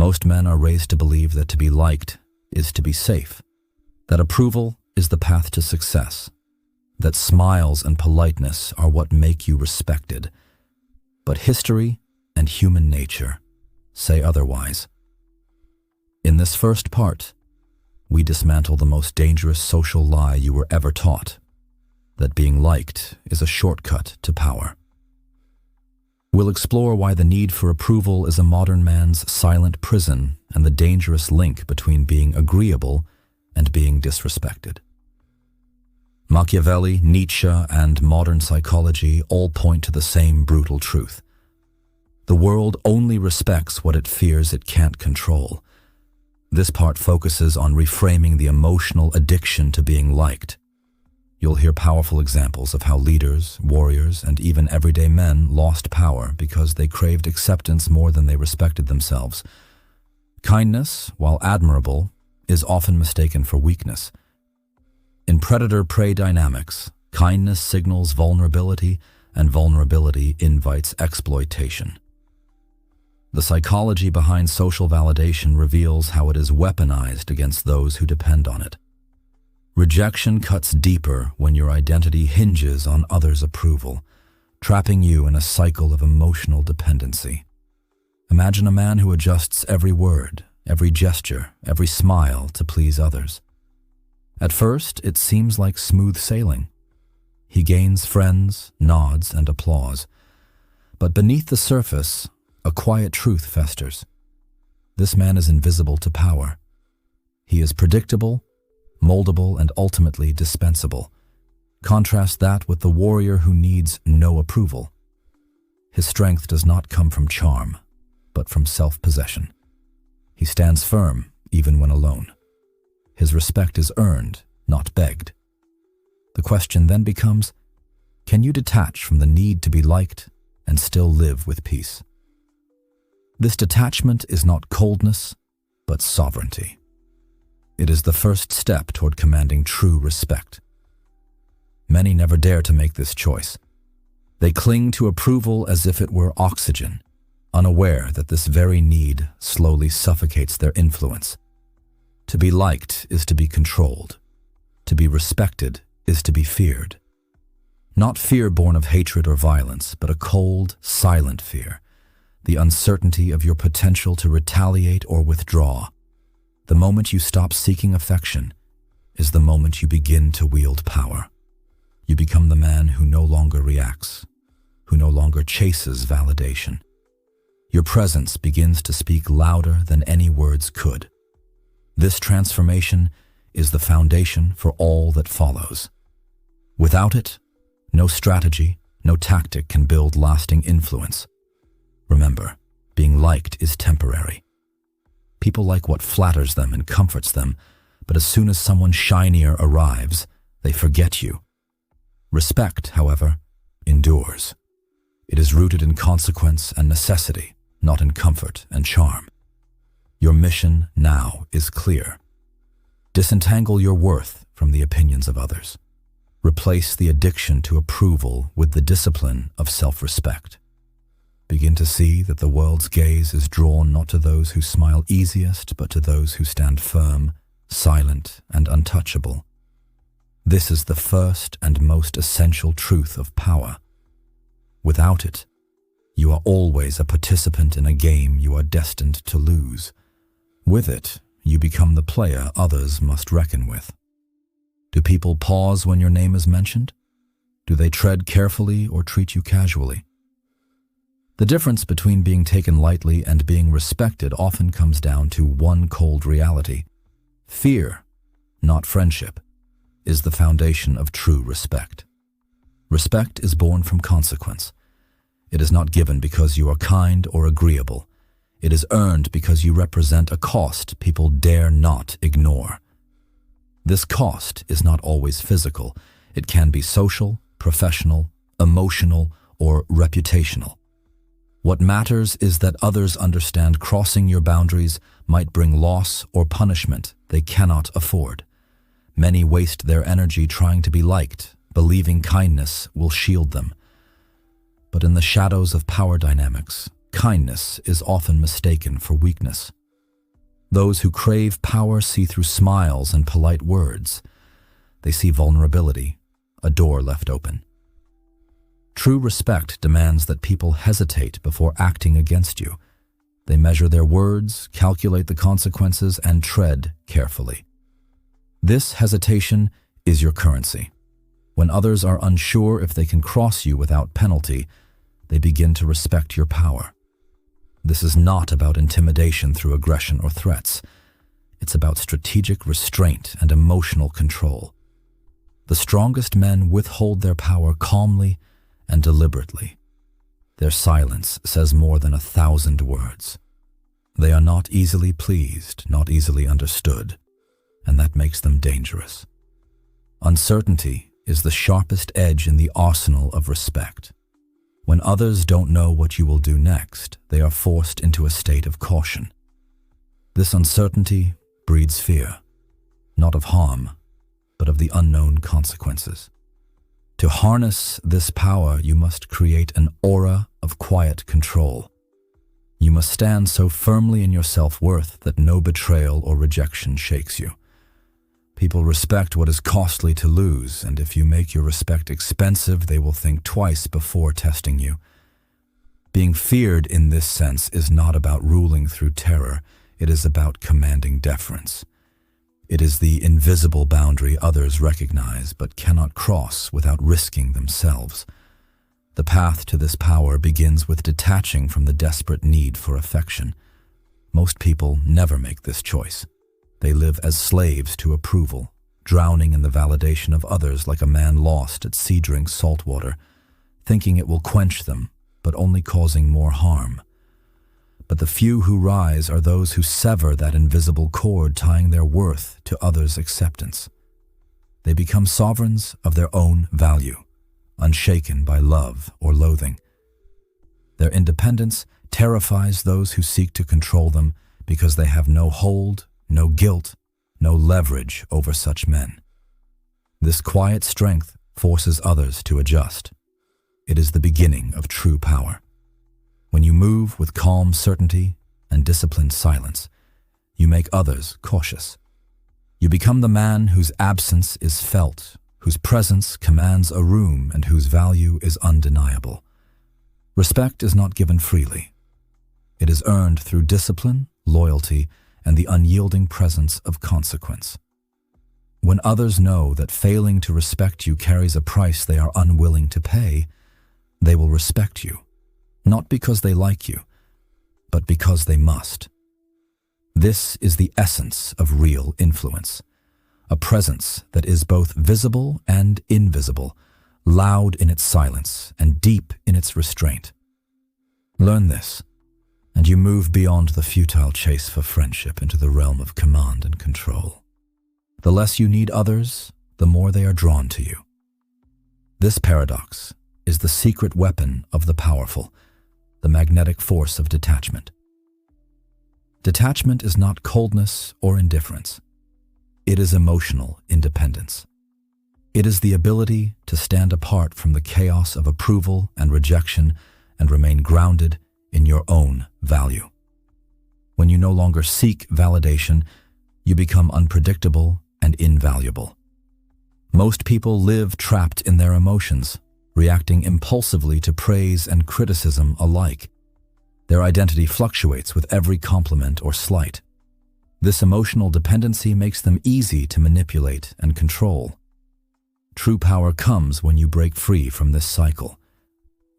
Most men are raised to believe that to be liked is to be safe, that approval is the path to success, that smiles and politeness are what make you respected. But history and human nature say otherwise. In this first part, we dismantle the most dangerous social lie you were ever taught, that being liked is a shortcut to power. We'll explore why the need for approval is a modern man's silent prison and the dangerous link between being agreeable and being disrespected. Machiavelli, Nietzsche, and modern psychology all point to the same brutal truth. The world only respects what it fears it can't control. This part focuses on reframing the emotional addiction to being liked. You'll hear powerful examples of how leaders, warriors, and even everyday men lost power because they craved acceptance more than they respected themselves. Kindness, while admirable, is often mistaken for weakness. In predator-prey dynamics, kindness signals vulnerability, and vulnerability invites exploitation. The psychology behind social validation reveals how it is weaponized against those who depend on it. Rejection cuts deeper when your identity hinges on others' approval, trapping you in a cycle of emotional dependency. Imagine a man who adjusts every word, every gesture, every smile to please others. At first, it seems like smooth sailing. He gains friends, nods, and applause. But beneath the surface, a quiet truth festers. This man is invisible to power. He is predictable, moldable, and ultimately dispensable. Contrast that with the warrior who needs no approval. His strength does not come from charm, but from self-possession. He stands firm, even when alone. His respect is earned, not begged. The question then becomes, can you detach from the need to be liked and still live with peace? This detachment is not coldness, but sovereignty. It is the first step toward commanding true respect. Many never dare to make this choice. They cling to approval as if it were oxygen, unaware that this very need slowly suffocates their influence. To be liked is to be controlled. To be respected is to be feared. Not fear born of hatred or violence, but a cold, silent fear. The uncertainty of your potential to retaliate or withdraw. The moment you stop seeking affection is the moment you begin to wield power. You become the man who no longer reacts, who no longer chases validation. Your presence begins to speak louder than any words could. This transformation is the foundation for all that follows. Without it, no strategy, no tactic can build lasting influence. Remember, being liked is temporary. People like what flatters them and comforts them, but as soon as someone shinier arrives, they forget you. Respect, however, endures. It is rooted in consequence and necessity, not in comfort and charm. Your mission now is clear. Disentangle your worth from the opinions of others. Replace the addiction to approval with the discipline of self-respect. Begin to see that the world's gaze is drawn not to those who smile easiest, but to those who stand firm, silent, and untouchable. This is the first and most essential truth of power. Without it, you are always a participant in a game you are destined to lose. With it, you become the player others must reckon with. Do people pause when your name is mentioned? Do they tread carefully or treat you casually? The difference between being taken lightly and being respected often comes down to one cold reality. Fear, not friendship, is the foundation of true respect. Respect is born from consequence. It is not given because you are kind or agreeable. It is earned because you represent a cost people dare not ignore. This cost is not always physical. It can be social, professional, emotional, or reputational. What matters is that others understand crossing your boundaries might bring loss or punishment they cannot afford. Many waste their energy trying to be liked, believing kindness will shield them. But in the shadows of power dynamics, kindness is often mistaken for weakness. Those who crave power see through smiles and polite words. They see vulnerability, a door left open. True respect demands that people hesitate before acting against you. They measure their words, calculate the consequences, and tread carefully. This hesitation is your currency. When others are unsure if they can cross you without penalty, they begin to respect your power. This is not about intimidation through aggression or threats. It's about strategic restraint and emotional control. The strongest men withhold their power calmly and deliberately. Their silence says more than 1,000 words. They are not easily pleased, not easily understood, and that makes them dangerous. Uncertainty is the sharpest edge in the arsenal of respect. When others don't know what you will do next, they are forced into a state of caution. This uncertainty breeds fear, not of harm, but of the unknown consequences. To harness this power, you must create an aura of quiet control. You must stand so firmly in your self-worth that no betrayal or rejection shakes you. People respect what is costly to lose, and if you make your respect expensive, they will think twice before testing you. Being feared in this sense is not about ruling through terror, it is about commanding deference. It is the invisible boundary others recognize but cannot cross without risking themselves. The path to this power begins with detaching from the desperate need for affection. Most people never make this choice. They live as slaves to approval, drowning in the validation of others like a man lost at sea drink salt water, thinking it will quench them, but only causing more harm. But the few who rise are those who sever that invisible cord tying their worth to others' acceptance. They become sovereigns of their own value, unshaken by love or loathing. Their independence terrifies those who seek to control them because they have no hold, no guilt, no leverage over such men. This quiet strength forces others to adjust. It is the beginning of true power. When you move with calm certainty and disciplined silence, you make others cautious. You become the man whose absence is felt, whose presence commands a room, and whose value is undeniable. Respect is not given freely. It is earned through discipline, loyalty, and the unyielding presence of consequence. When others know that failing to respect you carries a price they are unwilling to pay, they will respect you, not because they like you, but because they must. This is the essence of real influence, a presence that is both visible and invisible, loud in its silence and deep in its restraint. Learn this, and you move beyond the futile chase for friendship into the realm of command and control. The less you need others, the more they are drawn to you. This paradox is the secret weapon of the powerful, the magnetic force of detachment. Detachment is not coldness or indifference. It is emotional independence. It is the ability to stand apart from the chaos of approval and rejection and remain grounded in your own value. When you no longer seek validation, you become unpredictable and invaluable. Most people live trapped in their emotions, reacting impulsively to praise and criticism alike. Their identity fluctuates with every compliment or slight. This emotional dependency makes them easy to manipulate and control. True power comes when you break free from this cycle.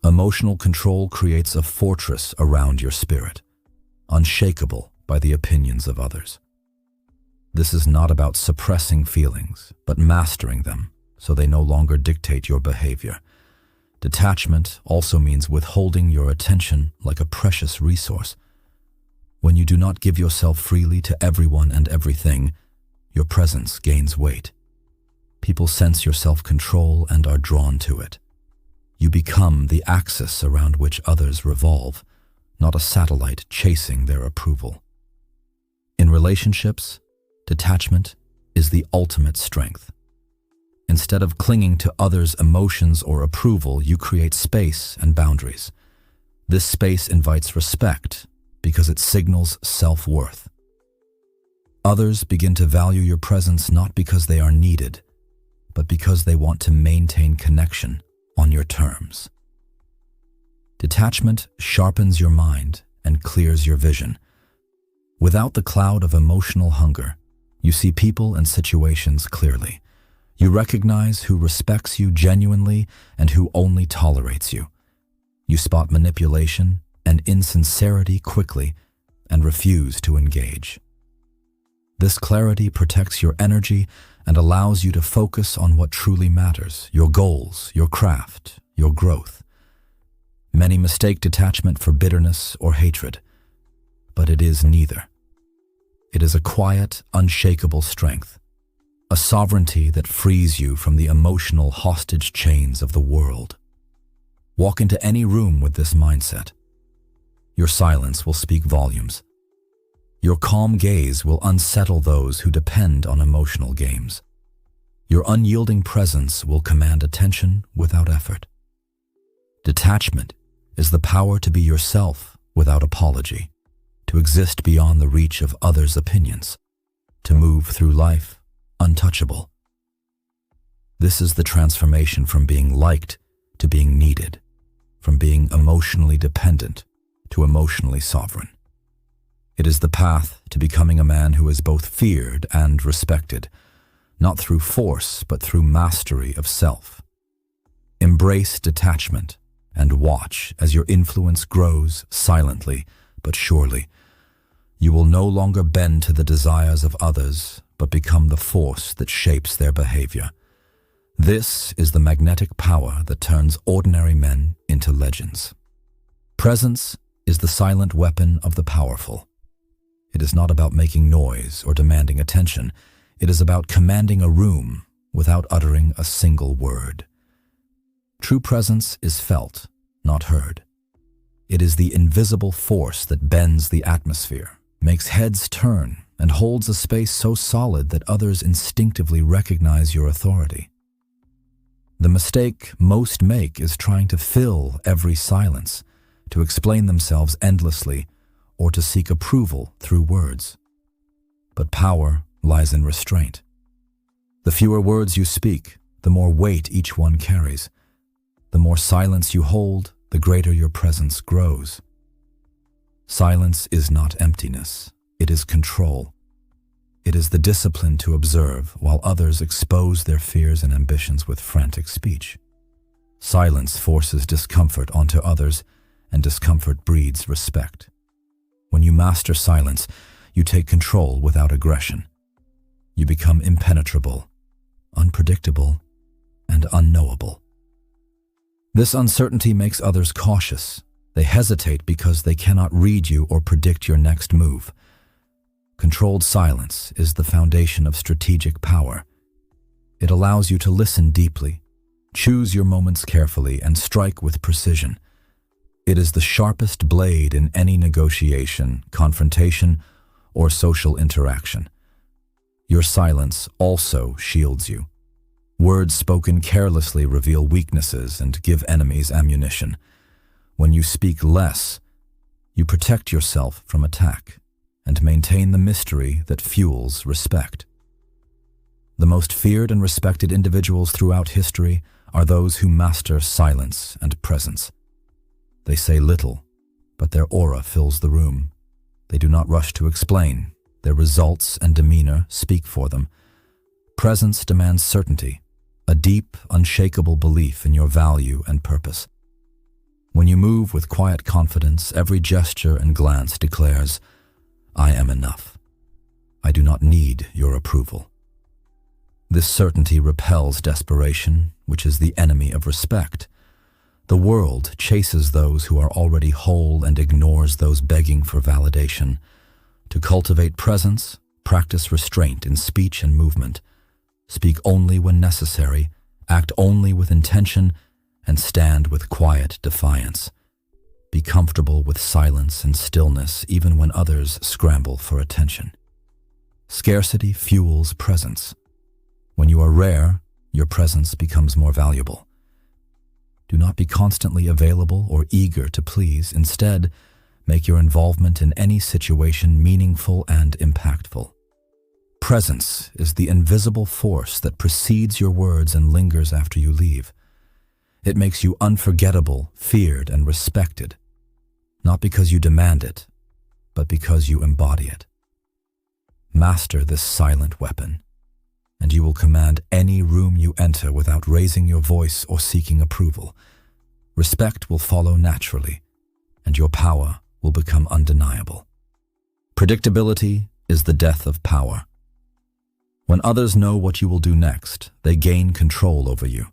Emotional control creates a fortress around your spirit, unshakable by the opinions of others. This is not about suppressing feelings, but mastering them so they no longer dictate your behavior. Detachment also means withholding your attention like a precious resource. When you do not give yourself freely to everyone and everything, your presence gains weight. People sense your self-control and are drawn to it. You become the axis around which others revolve, not a satellite chasing their approval. In relationships, detachment is the ultimate strength. Instead of clinging to others' emotions or approval, you create space and boundaries. This space invites respect because it signals self-worth. Others begin to value your presence not because they are needed, but because they want to maintain connection on your terms. Detachment sharpens your mind and clears your vision. Without the cloud of emotional hunger, you see people and situations clearly. You recognize who respects you genuinely and who only tolerates you. You spot manipulation and insincerity quickly and refuse to engage. This clarity protects your energy and allows you to focus on what truly matters: your goals, your craft, your growth. Many mistake detachment for bitterness or hatred, but it is neither. It is a quiet, unshakable strength, a sovereignty that frees you from the emotional hostage chains of the world. Walk into any room with this mindset. Your silence will speak volumes. Your calm gaze will unsettle those who depend on emotional games. Your unyielding presence will command attention without effort. Detachment is the power to be yourself without apology, to exist beyond the reach of others' opinions, to move through life untouchable. This is the transformation from being liked to being needed, from being emotionally dependent to emotionally sovereign. It is the path to becoming a man who is both feared and respected, not through force, but through mastery of self. Embrace detachment and watch as your influence grows silently but surely. You will no longer bend to the desires of others, but become the force that shapes their behavior. This is the magnetic power that turns ordinary men into legends. Presence is the silent weapon of the powerful. It is not about making noise or demanding attention. It is about commanding a room without uttering a single word. True presence is felt, not heard. It is the invisible force that bends the atmosphere, makes heads turn, and holds a space so solid that others instinctively recognize your authority. The mistake most make is trying to fill every silence, to explain themselves endlessly, or to seek approval through words. But power lies in restraint. The fewer words you speak, the more weight each one carries. The more silence you hold, the greater your presence grows. Silence is not emptiness, it is control. It is the discipline to observe while others expose their fears and ambitions with frantic speech. Silence forces discomfort onto others, and discomfort breeds respect. When you master silence, you take control without aggression. You become impenetrable, unpredictable, and unknowable. This uncertainty makes others cautious. They hesitate because they cannot read you or predict your next move. Controlled silence is the foundation of strategic power. It allows you to listen deeply, choose your moments carefully, and strike with precision. It is the sharpest blade in any negotiation, confrontation, or social interaction. Your silence also shields you. Words spoken carelessly reveal weaknesses and give enemies ammunition. When you speak less, you protect yourself from attack and maintain the mystery that fuels respect. The most feared and respected individuals throughout history are those who master silence and presence. They say little, but their aura fills the room. They do not rush to explain. Their results and demeanor speak for them. Presence demands certainty, a deep, unshakable belief in your value and purpose. When you move with quiet confidence, every gesture and glance declares, "I am enough. I do not need your approval." This certainty repels desperation, which is the enemy of respect. The world chases those who are already whole and ignores those begging for validation. To cultivate presence, practice restraint in speech and movement. Speak only when necessary, act only with intention, and stand with quiet defiance. Be comfortable with silence and stillness even when others scramble for attention. Scarcity fuels presence. When you are rare, your presence becomes more valuable. Do not be constantly available or eager to please. Instead, make your involvement in any situation meaningful and impactful. presence is the invisible force that precedes your words and lingers after you leave. It makes you unforgettable, feared, and respected, not because you demand it, but because you embody it. Master this silent weapon, and you will command any room you enter without raising your voice or seeking approval. Respect will follow naturally, and your power will become undeniable. Predictability is the death of power. When others know what you will do next, they gain control over you.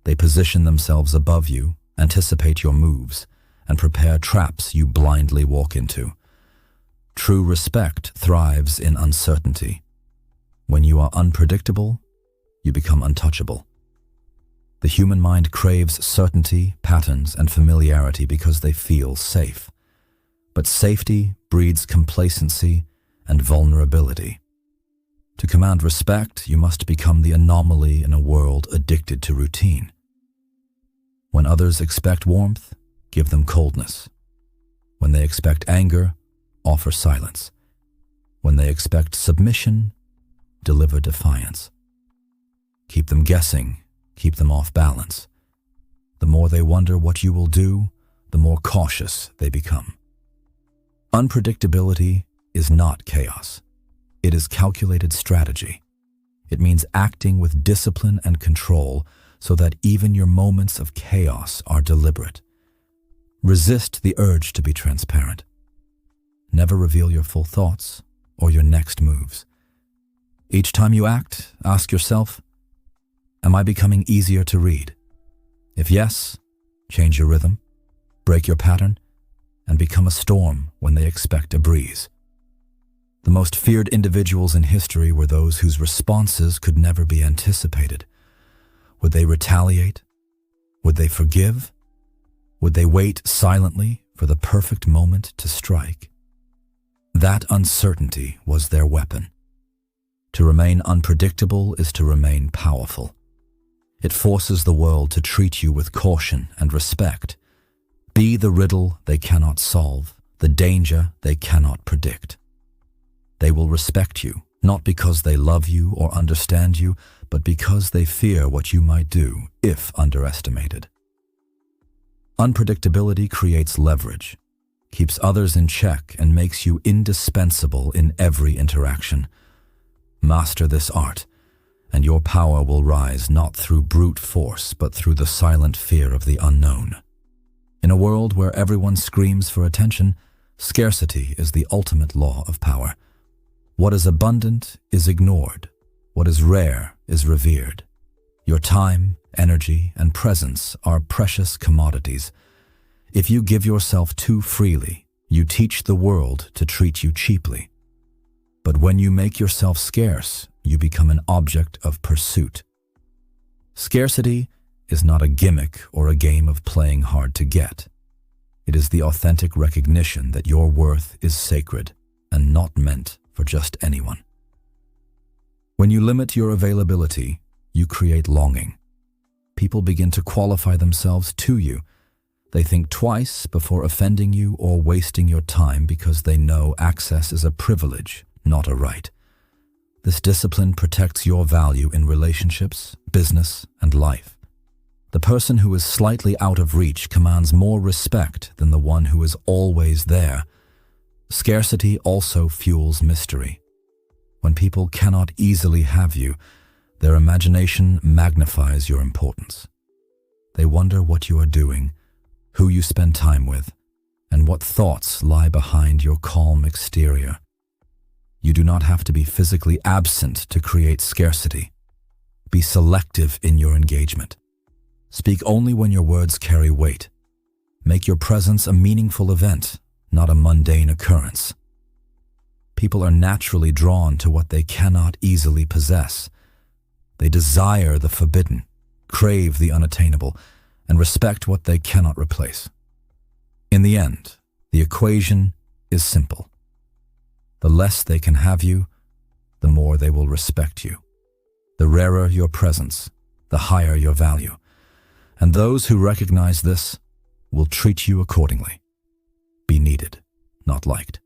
They position themselves above you, anticipate your moves, and prepare traps you blindly walk into. True respect thrives in uncertainty. When you are unpredictable, you become untouchable. The human mind craves certainty, patterns, and familiarity because they feel safe. But safety breeds complacency and vulnerability. To command respect, you must become the anomaly in a world addicted to routine. When others expect warmth, give them coldness. When they expect anger, offer silence. When they expect submission, deliver defiance. Keep them guessing, keep them off balance. The more they wonder what you will do, the more cautious they become. Unpredictability is not chaos. It is calculated strategy. It means acting with discipline and control so that even your moments of chaos are deliberate. Resist the urge to be transparent. Never reveal your full thoughts or your next moves. Each time you act, ask yourself, am I becoming easier to read? If yes, change your rhythm, break your pattern, and become a storm when they expect a breeze. The most feared individuals in history were those whose responses could never be anticipated. Would they retaliate? Would they forgive? Would they wait silently for the perfect moment to strike? That uncertainty was their weapon. To remain unpredictable is to remain powerful. It forces the world to treat you with caution and respect. Be the riddle they cannot solve, the danger they cannot predict. They will respect you, not because they love you or understand you, but because they fear what you might do if underestimated. Unpredictability creates leverage, keeps others in check, and makes you indispensable in every interaction. Master this art, and your power will rise not through brute force, but through the silent fear of the unknown. In a world where everyone screams for attention, scarcity is the ultimate law of power. What is abundant is ignored. What is rare is revered. Your time, energy, and presence are precious commodities. If you give yourself too freely, you teach the world to treat you cheaply. But when you make yourself scarce, you become an object of pursuit. Scarcity is not a gimmick or a game of playing hard to get. It is the authentic recognition that your worth is sacred and not meant for just anyone. When you limit your availability, you create longing. People begin to qualify themselves to you. They think twice before offending you or wasting your time because they know access is a privilege, not a right. This discipline protects your value in relationships, business, and life. The person who is slightly out of reach commands more respect than the one who is always there. Scarcity also fuels mystery. When people cannot easily have you, their imagination magnifies your importance. They wonder what you are doing, who you spend time with, and what thoughts lie behind your calm exterior. You do not have to be physically absent to create scarcity. Be selective in your engagement. Speak only when your words carry weight. Make your presence a meaningful event, not a mundane occurrence. People are naturally drawn to what they cannot easily possess. They desire the forbidden, crave the unattainable, and respect what they cannot replace. In the end, the equation is simple. The less they can have you, the more they will respect you. The rarer your presence, the higher your value. And those who recognize this will treat you accordingly. Be needed, not liked.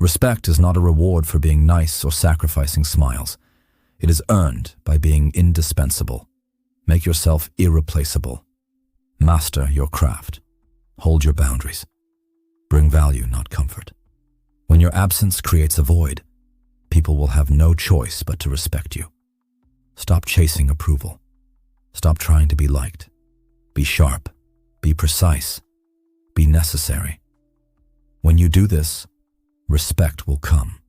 Respect is not a reward for being nice or sacrificing smiles. It is earned by being indispensable. Make yourself irreplaceable. Master your craft. Hold your boundaries. Bring value, not comfort. When your absence creates a void, people will have no choice but to respect you. Stop chasing approval. Stop trying to be liked. Be sharp. Be precise. Be necessary. When you do this, respect will come.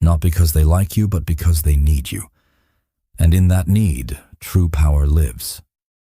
Not because they like you, but because they need you. And in that need, true power lives.